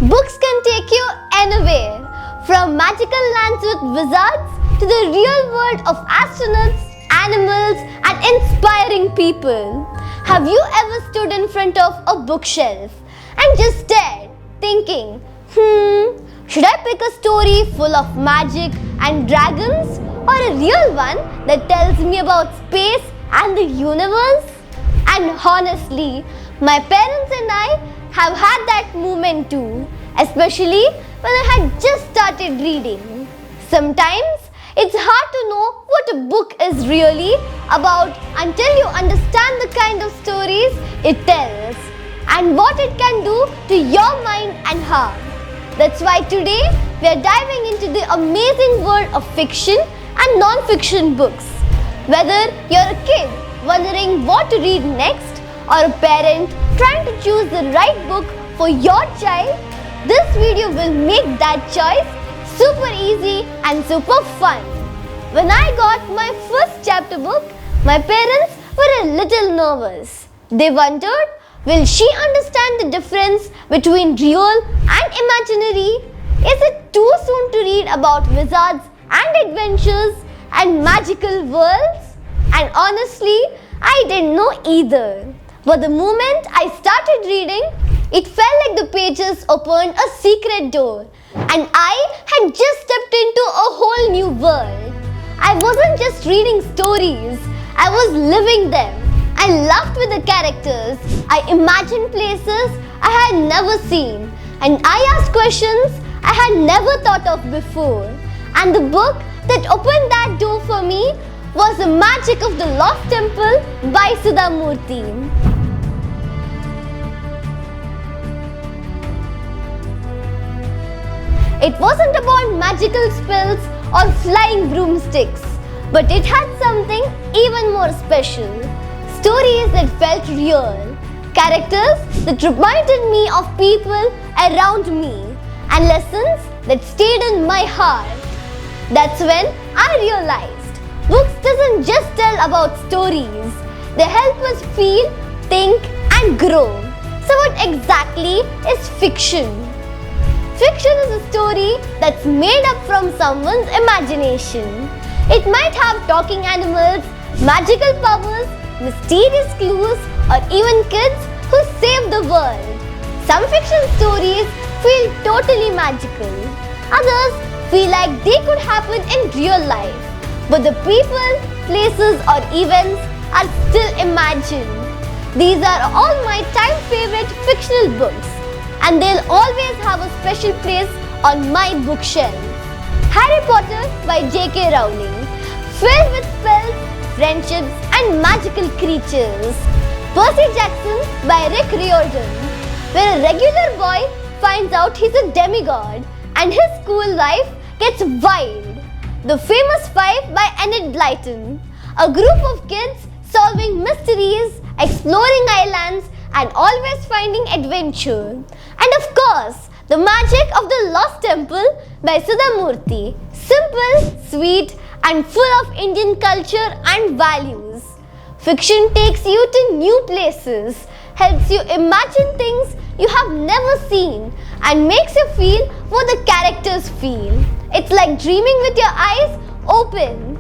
Books can take you anywhere, from magical lands with wizards to the real world of astronauts, animals, and inspiring people. Have you ever stood in front of a bookshelf and just stared, thinking, should I pick a story full of magic and dragons or a real one that tells me about space and the universe? And honestly, my parents and I have had that moment too, especially when I had just started reading. Sometimes it's hard to know what a book is really about until you understand the kind of stories it tells and what it can do to your mind and heart. That's why today we are diving into the amazing world of fiction and non-fiction books. Whether you're a kid wondering what to read next or a parent trying to choose the right book for your child, this video will make that choice super easy and super fun. When I got my first chapter book, my parents were a little nervous. They wondered, will she understand the difference between real and imaginary? Is it too soon to read about wizards and adventures and magical worlds? And honestly, I didn't know either. But the moment I started reading, it felt like the pages opened a secret door and I had just stepped into a whole new world. I wasn't just reading stories, I was living them. I laughed with the characters, I imagined places I had never seen, and I asked questions I had never thought of before. And the book that opened that door for me was The Magic of the Lost Temple by Sudha Murthy. It wasn't about magical spells or flying broomsticks, but it had something even more special. Stories that felt real, characters that reminded me of people around me, and lessons that stayed in my heart. That's when I realized books doesn't just tell about stories, they help us feel, think and grow. So what exactly is fiction? Fiction is a story that's made up from someone's imagination. It might have talking animals, magical powers, mysterious clues, or even kids who save the world. Some fiction stories feel totally magical. Others feel like they could happen in real life. But the people, places, or events are still imagined. These are all my time favorite fictional books, and they'll always have a special place on my bookshelf. Harry Potter by J.K. Rowling, filled with spells, friendships and magical creatures. Percy Jackson by Riordan, where a regular boy finds out he's a demigod and his school life gets wild. The Famous Five by Enid, Blyton, a group of kids solving mysteries, exploring islands and always finding adventure. And of course, The Magic of the Lost Temple by Sudha Murthy, simple, sweet and full of Indian culture and values. Fiction takes you to new places, helps you imagine things you have never seen and makes you feel what the characters feel. It's like dreaming with your eyes open.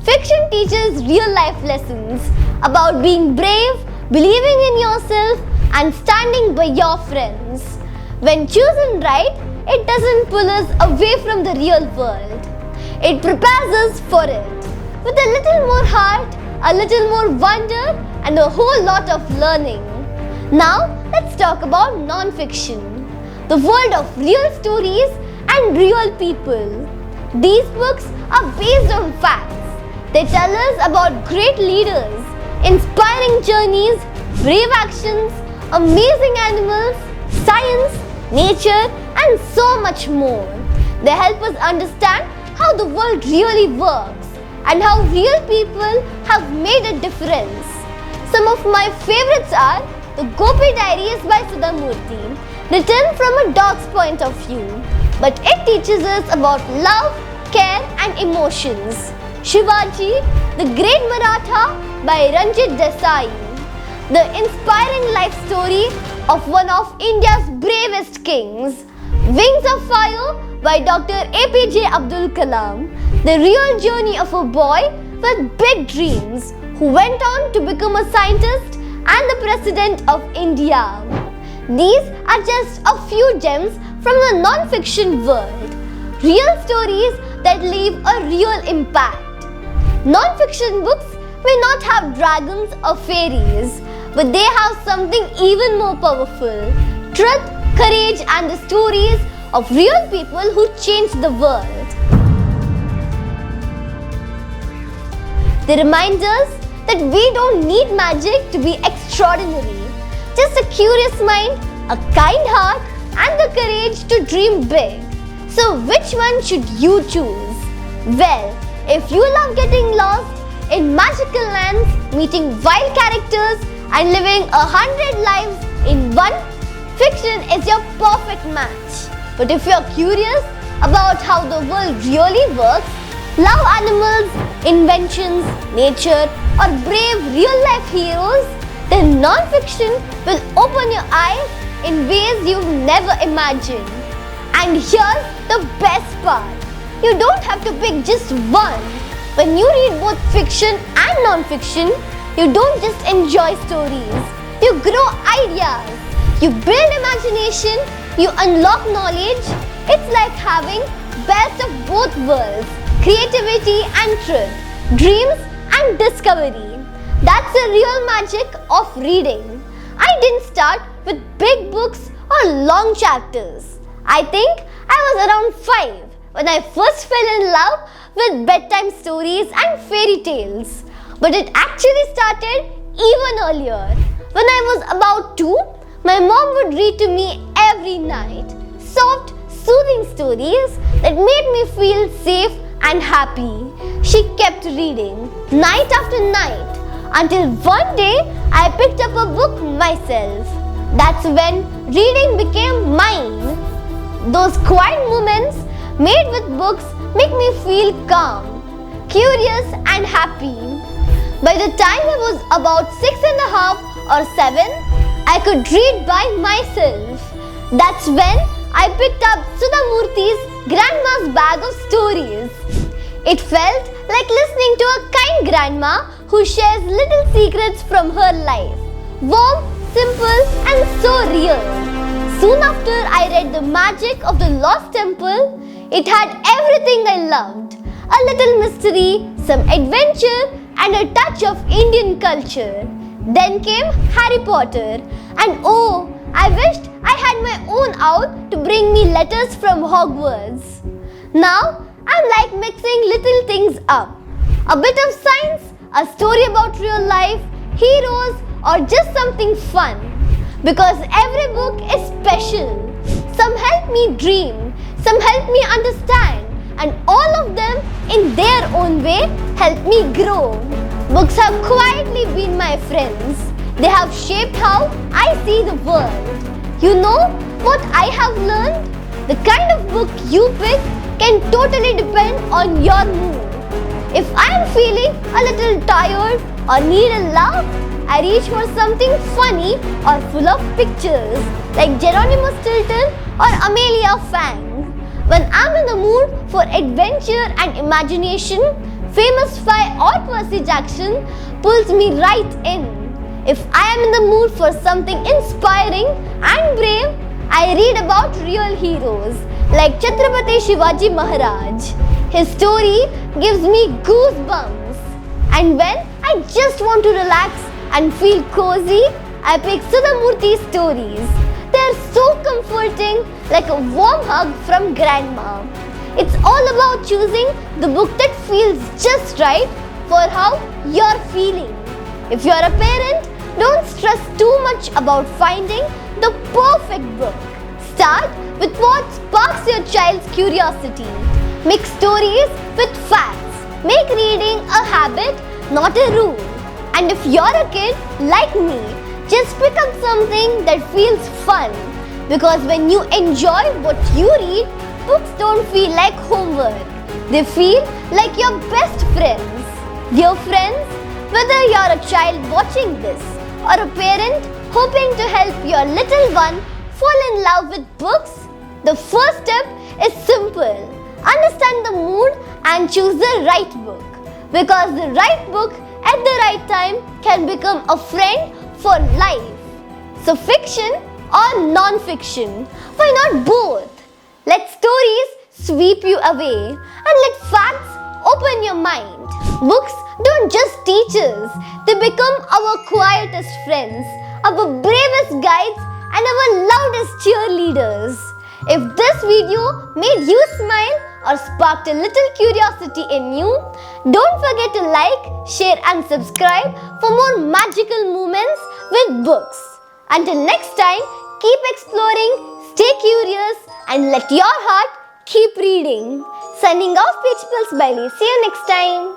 Fiction teaches real life lessons about being brave, believing in yourself and standing by your friends. When chosen right, it doesn't pull us away from the real world. It prepares us for it. With a little more heart, a little more wonder and a whole lot of learning. Now let's talk about non-fiction. The world of real stories and real people. These books are based on facts. They tell us about great leaders, inspiring journeys, brave actions, amazing animals, science, nature and so much more. They help us understand how the world really works and how real people have made a difference. Some of my favorites are the Gopi Diaries by Sudha Murthy, written from a dog's point of view, but it teaches us about love, care and emotions. Shivaji, the Great Maratha by Ranjit Desai, the inspiring life story of one of India's bravest kings, Wings of Fire by Dr. A.P.J. Abdul Kalam, the real journey of a boy with big dreams who went on to become a scientist and the President of India. These are just a few gems from the non-fiction world, real stories that leave a real impact. Non-fiction books may not have dragons or fairies, but they have something even more powerful: truth, courage, and the stories of real people who changed the world. They remind us that we don't need magic to be extraordinary, just a curious mind, a kind heart, and the courage to dream big. So which one should you choose? Well, if you love getting lost in magical lands, meeting wild characters, and living 100 lives in one, fiction is your perfect match. But if you're curious about how the world really works, love animals, inventions, nature, or brave real-life heroes, then non-fiction will open your eyes in ways you've never imagined. And here's the best part: you don't have to pick just one. When you read both fiction and non-fiction, you don't just enjoy stories. You grow ideas. You build imagination. You unlock knowledge. It's like having best of both worlds: creativity and truth, dreams and discovery. That's the real magic of reading. I didn't start with big books or long chapters. I think I was around 5 when I first fell in love with bedtime stories and fairy tales. But it actually started even earlier. When I was about 2, my mom would read to me every night. Soft, soothing stories that made me feel safe and happy. She kept reading night after night until one day I picked up a book myself. That's when reading became mine. Those quiet moments made with books make me feel calm, curious, and happy. By the time I was about 6.5 or 7, I could read by myself. That's when I picked up Sudha Murthy's Grandma's Bag of Stories. It felt like listening to a kind grandma who shares little secrets from her life. Warm, simple, and so real. Soon after I read The Magic of the Lost Temple, it had everything I loved. A little mystery, some adventure, and a touch of Indian culture. Then came Harry Potter, and oh, I wished I had my own owl to bring me letters from Hogwarts. Now, I'm like mixing little things up. A bit of science, a story about real life, heroes, or just something fun. Because every book is special. Some help me dream, some help me understand, and all of them in their own way help me grow. Books have quietly been my friends. They have shaped how I see the world. You know what I have learned? The kind of book you pick can totally depend on your mood. If I am feeling a little tired or need a laugh, I reach for something funny or full of pictures like Geronimo Stilton or Amelia Fang. When I'm in the mood for adventure and imagination, Famous Five or Percy Jackson pulls me right in. If I am in the mood for something inspiring and brave, I read about real heroes like Chhatrapati Shivaji Maharaj. His story gives me goosebumps. And when I just want to relax and feel cozy, I pick Sudha Murthy's stories. They are so comforting, like a warm hug from grandma. It's all about choosing the book that feels just right for how you're feeling. If you're a parent, don't stress too much about finding the perfect book. Start with what sparks your child's curiosity. Mix stories with facts. Make reading a habit, not a rule. And if you're a kid like me, just pick up something that feels fun. Because when you enjoy what you read, books don't feel like homework. They feel like your best friends. Dear friends, whether you're a child watching this or a parent hoping to help your little one fall in love with books? The first step is simple. Understand the mood and choose the right book. Because the right book at the right time can become a friend for life. So fiction or non-fiction? Why not both? Let stories sweep you away and let facts open your mind. Books don't just teach us, they become our quietest friends, our bravest guides and our loudest cheerleaders. If this video made you smile or sparked a little curiosity in you, don't forget to like, share and subscribe for more magical moments with books. Until next time, keep exploring, stay curious and let your heart keep reading. Signing off, Peach Pills Bailey. See you next time.